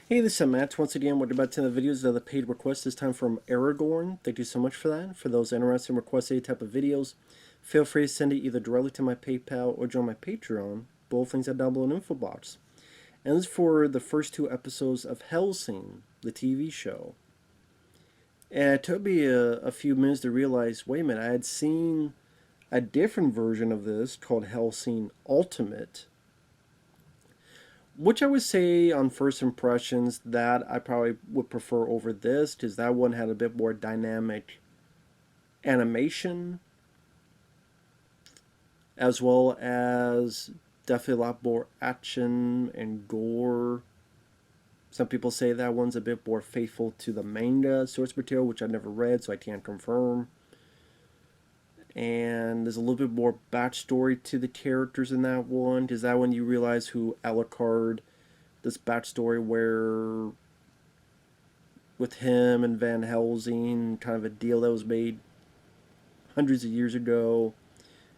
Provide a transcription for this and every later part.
Hey, this is Matt. Once again, we're about to the videos of the paid requests. This time from Aragorn. Thank you so much for that. For those interested in requesting any type of videos, feel free to send it either directly to my PayPal or join my Patreon. Both links are down below in the info box. And this is for the first two episodes of Hellsing, the TV show. And it took me a few minutes to realize, wait a minute, I had seen a different version of this called Hellsing Ultimate, which I would say on first impressions that I probably would prefer over this because that one had a bit more dynamic animation as well as definitely a lot more action and gore. Some people say that one's a bit more faithful to the manga source material, which I never read, so I can't confirm. And there's a little bit more backstory to the characters in that one, because that one you realize who Alucard, this backstory where with him and Van Helsing, kind of a deal that was made hundreds of years ago.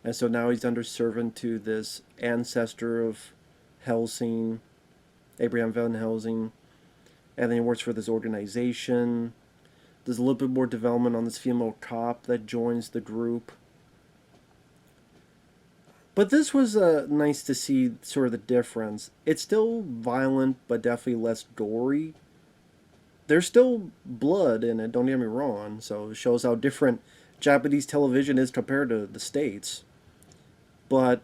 And so now he's under servant to this ancestor of Helsing, Abraham Van Helsing. And then he works for this organization. There's a little bit more development on this female cop that joins the group. But this was nice to see sort of the difference. It's still violent, but definitely less gory. There's still blood in it, don't get me wrong. So it shows how different Japanese television is compared to the States. But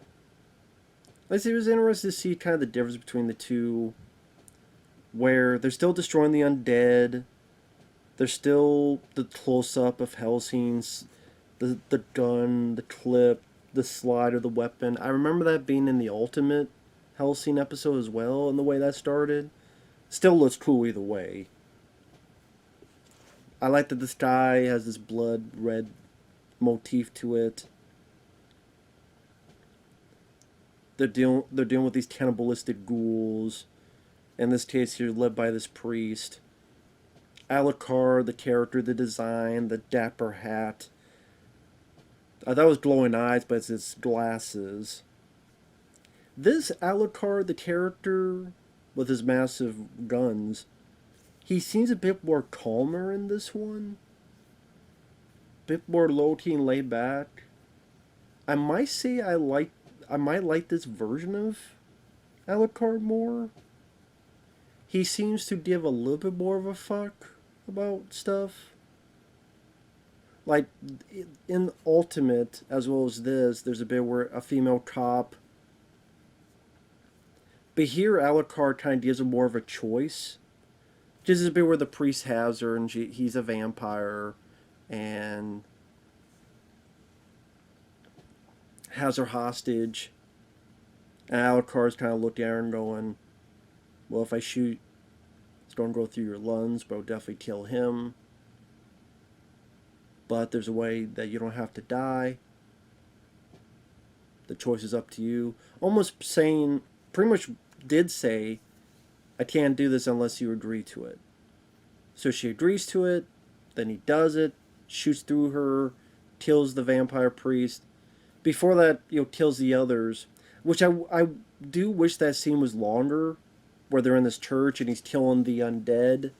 it was interesting to see kind of the difference between the two, where they're still destroying the undead. There's still the close up of Hellsing's, the gun, the clip, the slide of the weapon. I remember that being in the Ultimate Hellsing episode as well, and the way that started. Still looks cool either way. I like that this guy has this blood red motif to it. They're dealing with these cannibalistic ghouls. In this case, here led by this priest. Alucard, the character, the design, the dapper hat. I thought it was glowing eyes, but it's his glasses. This Alucard, the character, with his massive guns, he seems a bit more calmer in this one. A bit more low-key and laid back. I might say I might like this version of Alucard more. He seems to give a little bit more of a fuck about stuff. Like in Ultimate, as well as this, there's a bit where a female cop. But here, Alucard kind of gives her more of a choice. Just a bit where the priest has her, and he's a vampire, and has her hostage. And Alucard's kind of looking at her and going, well, if I shoot, it's going to go through your lungs, but I'll definitely kill him. But there's a way that you don't have to die. The choice is up to you. Almost saying, pretty much did say, I can't do this unless you agree to it. So she agrees to it, then he does it, shoots through her, kills the vampire priest. Before that, kills the others, which I do wish that scene was longer, where they're in this church and he's killing the undead.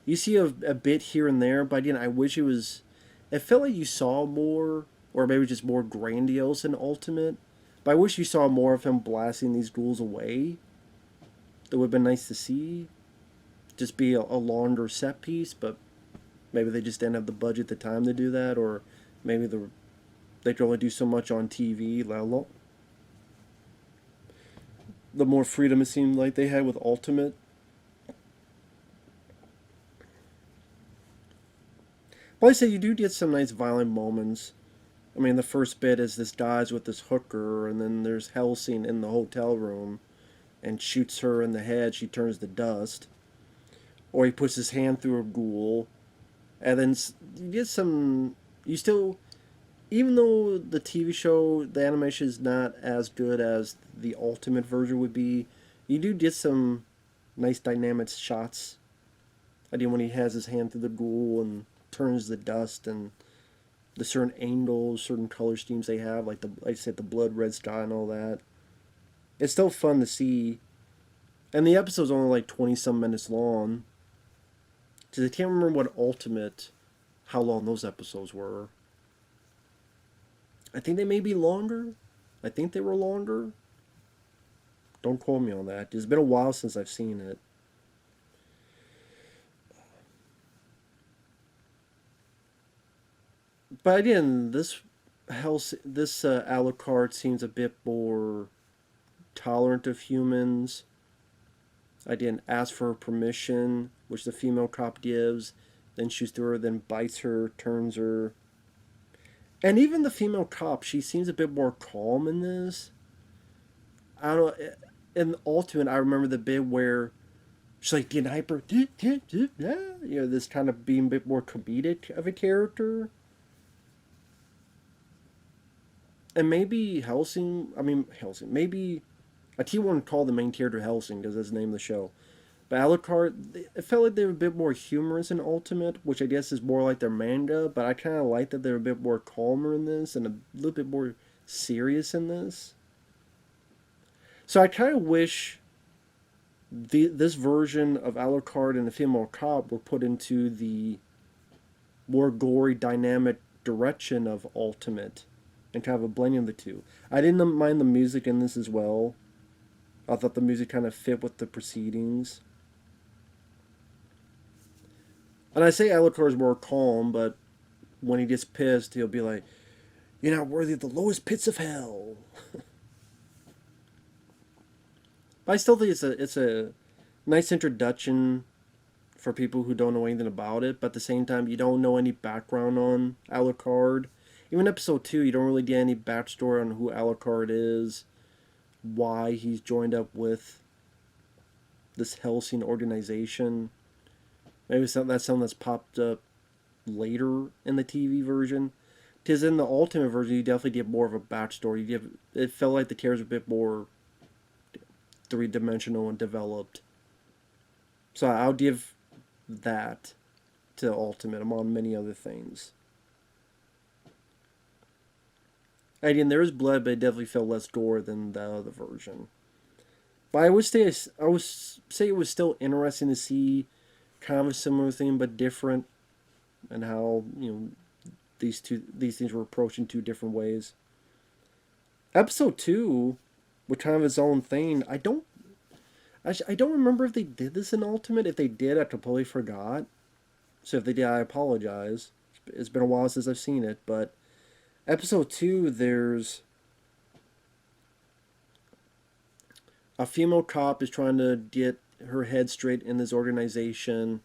You see a bit here and there, but again, I wish it felt like you saw more, or maybe just more grandiose in Ultimate. But I wish you saw more of him blasting these ghouls away. That would have been nice to see. Just be a longer set piece, but maybe they just didn't have the budget, the time to do that, or maybe they could only do so much on TV. The more freedom it seemed like they had with Ultimate. But I say you do get some nice violent moments. I mean, the first bit is this guy's with this hooker, and then there's Hellsing in the hotel room and shoots her in the head. She turns to dust. Or he puts his hand through a ghoul. And then you get some. You still. Even though the TV show, the animation is not as good as the Ultimate version would be, you do get some nice dynamic shots. I mean, when he has his hand through the ghoul and turns the dust, and the certain angles, certain color schemes they have, like I said, the blood red sky and all that. It's still fun to see. And the episode's only like 20 some minutes long. Because I can't remember what Ultimate, how long those episodes were. I think they may be longer. I think they were longer. Don't quote me on that. It's been a while since I've seen it. But again, this Alucard seems a bit more tolerant of humans. I didn't ask for her permission, which the female cop gives. Then shoots through her, then bites her, turns her. And even the female cop, she seems a bit more calm in this. I don't know. In Ultimate, I remember the bit where she's like, "Did hyper?" You know, this kind of being a bit more comedic of a character. And maybe Hellsing. I mean, Hellsing. Maybe I keep wanting to call the main character Hellsing because that's the name of the show. But Alucard, it felt like they were a bit more humorous in Ultimate, which I guess is more like their manga. But I kind of like that they're a bit more calmer in this and a little bit more serious in this. So I kind of wish this version of Alucard and the female cop were put into the more gory, dynamic direction of Ultimate, and kind of a blending of the two. I didn't mind the music in this as well. I thought the music kind of fit with the proceedings. And I say Alucard is more calm, but when he gets pissed, he'll be like, "You're not worthy of the lowest pits of hell." But I still think it's a nice introduction for people who don't know anything about it. But at the same time, you don't know any background on Alucard. Even episode 2, you don't really get any backstory on who Alucard is, why he's joined up with this Hellsing organization. Maybe that's something that's popped up later in the TV version. Because in the Ultimate version, you definitely get more of a backstory. It felt like the characters were a bit more three-dimensional and developed. So I'll give that to Ultimate among many other things. Again, there is blood, but it definitely felt less gore than the other version. But I would say it was still interesting to see kind of a similar thing but different, and how these things were approached in two different ways. Episode 2, with kind of its own thing, I don't remember if they did this in Ultimate. If they did, I completely forgot. So if they did, I apologize. It's been a while since I've seen it, but episode 2, there's a female cop is trying to get her head straight in this organization.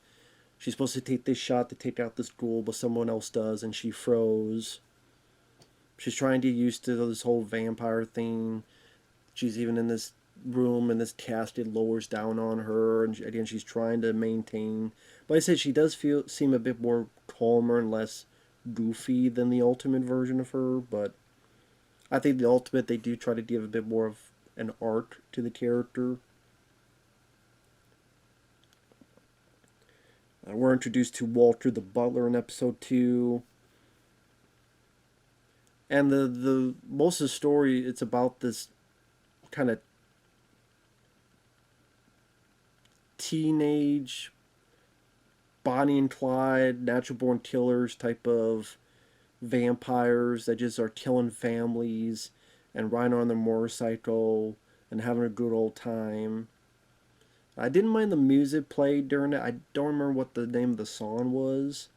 She's supposed to take this shot to take out this ghoul, but someone else does, and she froze. She's trying to get used to this whole vampire thing. She's even in this room, and this casket lowers down on her, and again, she's trying to maintain. But I said she does seem a bit more calmer and less goofy than the Ultimate version of her, but I think the Ultimate, they do try to give a bit more of an arc to the character. We're introduced to Walter the Butler in episode 2. And the most of the story, it's about this kind of teenage Bonnie and Clyde, natural born killers type of vampires that just are killing families and riding on their motorcycle and having a good old time. I didn't mind the music played during it. I don't remember what the name of the song was.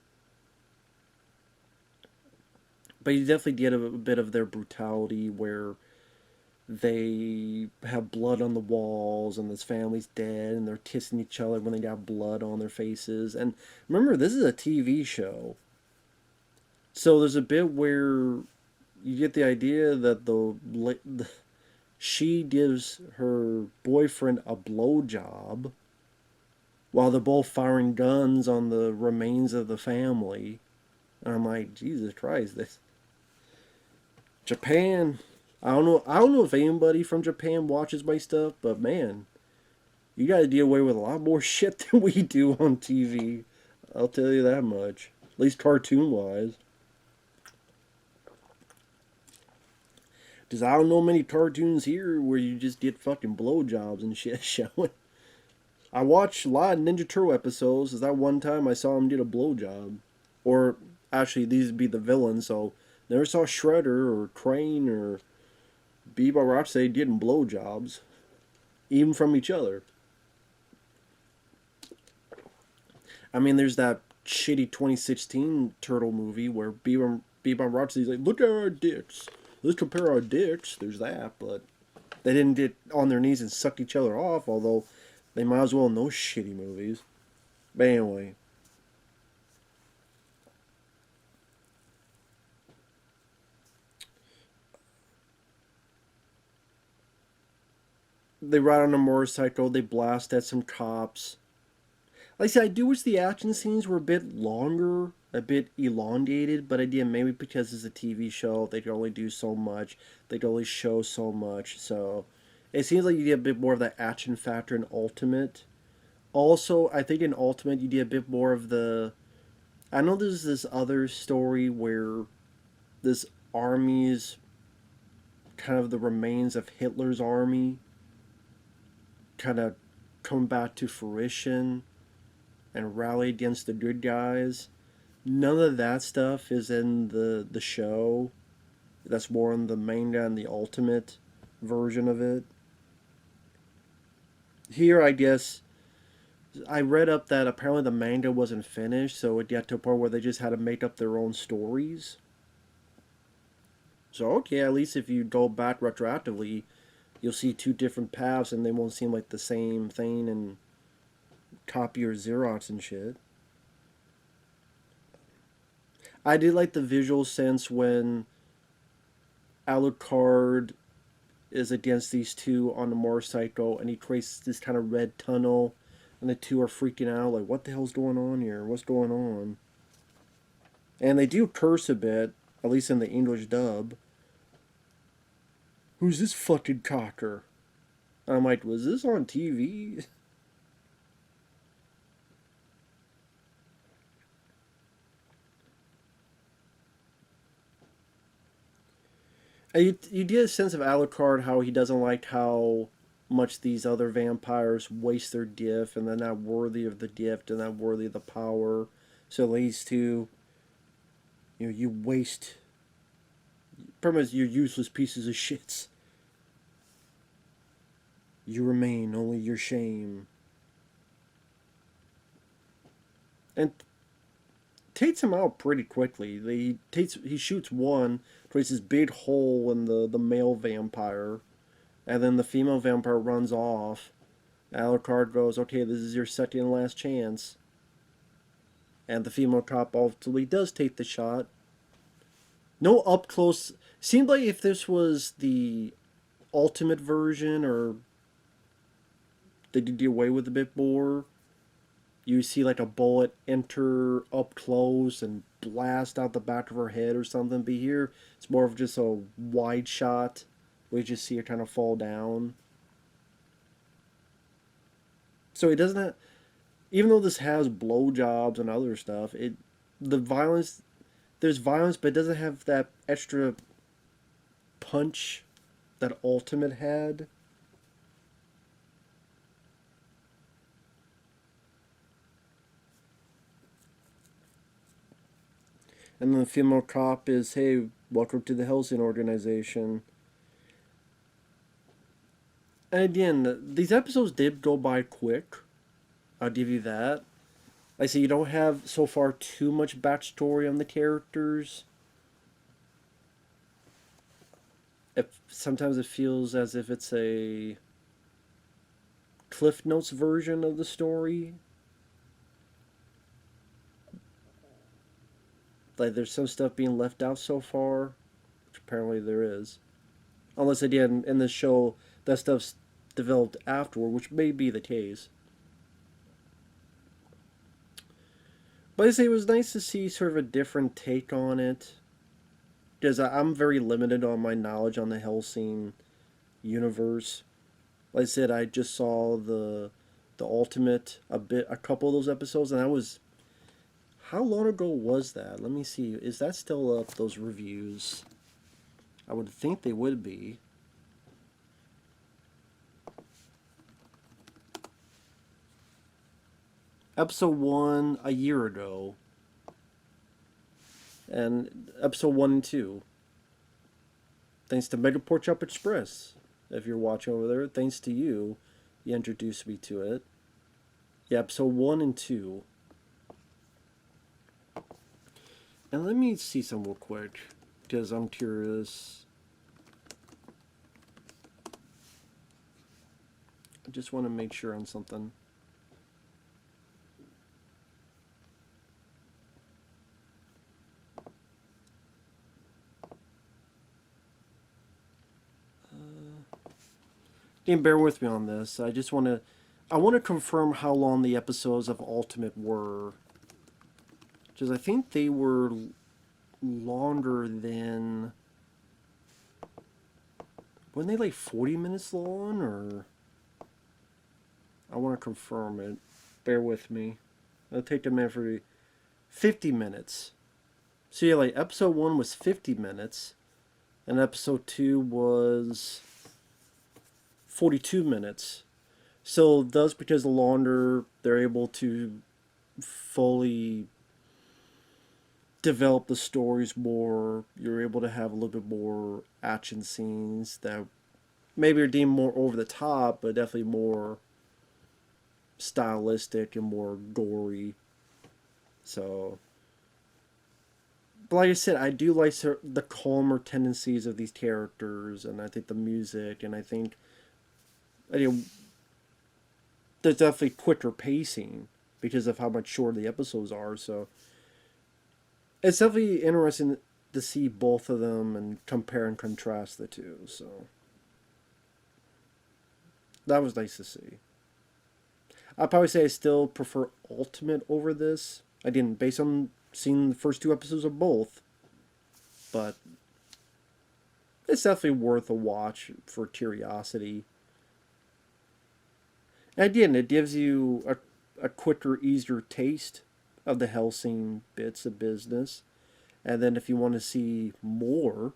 But you definitely get a bit of their brutality where they have blood on the walls and this family's dead and they're kissing each other when they got blood on their faces. And remember, this is a TV show. So there's a bit where you get the idea that she gives her boyfriend a blowjob while they're both firing guns on the remains of the family. And I'm like, Jesus Christ, this Japan. I don't know if anybody from Japan watches my stuff, but man, you gotta deal away with a lot more shit than we do on TV. I'll tell you that much. At least cartoon wise. Because I don't know many cartoons here where you just get fucking blowjobs and shit showing. I watched a lot of Ninja Turtle episodes. Is that one time I saw him get a blowjob, or actually these would be the villains. So never saw Shredder or Crane or Bebop Rocksteady getting blowjobs, even from each other. I mean, there's that shitty 2016 Turtle movie where Bebop Rocksteady's like, look at our dicks. Let's compare our dicks. There's that, but they didn't get on their knees and suck each other off, although they might as well in those shitty movies. But anyway, they ride on a motorcycle, they blast at some cops. Like I said, I do wish the action scenes were a bit longer, a bit elongated, but again, maybe because it's a TV show, they can only do so much, they can only show so much, so it seems like you get a bit more of that action factor in Ultimate. Also, I think in Ultimate you get a bit more of the. I know there's this other story where this army's kind of the remains of Hitler's army kind of come back to fruition and rally against the good guys. None of that stuff is in the show. That's more in the manga and the Ultimate version of it. Here, I guess I read up that apparently the manga wasn't finished, so it got to a point where they just had to make up their own stories. So okay, at least if you go back retroactively, you'll see two different paths, and they won't seem like the same thing and copy or Xerox and shit. I did like the visual sense when Alucard is against these two on the motorcycle, and he creates this kind of red tunnel, and the two are freaking out, like, what the hell's going on here? What's going on? And they do curse a bit, at least in the English dub. Who's this fucking cocker? And I'm like, was this on TV? And you get a sense of Alucard, how he doesn't like how much these other vampires waste their gift, and they're not worthy of the gift and not worthy of the power. So it leads to, you waste, pretty much, you're useless pieces of shits. You remain only your shame. And takes him out pretty quickly. He shoots one, creates this big hole in the male vampire, and then the female vampire runs off. Alucard goes, okay, this is your second and last chance. And the female cop ultimately does take the shot. No up close. Seemed like if this was the Ultimate version, or they did away with a bit more, you see like a bullet enter up close and blast out the back of her head or something. But here, it's more of just a wide shot. We just see her kind of fall down. So it doesn't have, even though this has blowjobs and other stuff, the violence, there's violence, but it doesn't have that extra punch that Ultimate had. And then the female cop is, hey, welcome to the Hellsing organization. And again, these episodes did go by quick. I'll give you that. Like I say, you don't have so far too much backstory on the characters. Sometimes it feels as if it's a Cliff Notes version of the story. Like there's some stuff being left out so far, which apparently there is. Unless again in this show that stuff's developed afterward, which may be the case. But I say it was nice to see sort of a different take on it, because I'm very limited on my knowledge on the Hellsing universe. Like I said, I just saw the Ultimate a couple of those episodes, and I was, how long ago was that? Let me see. Is that still up, those reviews? I would think they would be. episode 1 a year ago, and episode 1 and 2. Thanks to Mega Pork Chop Express. If you're watching over there, thanks to you, you introduced me to it. Yeah, episode 1 and 2. And let me see some real quick, because I'm curious. I just want to make sure on something. Bear with me on this. I want to confirm how long the episodes of Ultimate were, because I think they were longer than. Weren't they like 40 minutes long, or? I want to confirm it. Bear with me. It'll take a minute for 50 minutes. So yeah, like episode 1 was 50 minutes, and episode 2 was 42 minutes. So thus, because the longer, they're able to fully develop the stories more. You're able to have a little bit more action scenes that maybe are deemed more over the top, but definitely more stylistic and more gory. So, but like I said, I do like the calmer tendencies of these characters, and I think the music, and I think there's definitely quicker pacing because of how much shorter the episodes are. So it's definitely interesting to see both of them and compare and contrast the two. So that was nice to see. I'd probably say I still prefer Ultimate over this. I didn't, based on seeing the first 2 episodes of both, but it's definitely worth a watch for curiosity. And again, it gives you a quicker, easier taste of the Hellsing bits of business. And then if you want to see more,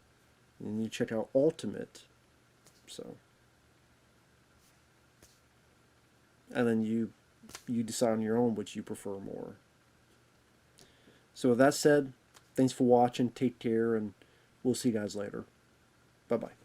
then you check out Ultimate. So, and then you decide on your own which you prefer more. So with that said, thanks for watching. Take care, and we'll see you guys later. Bye bye.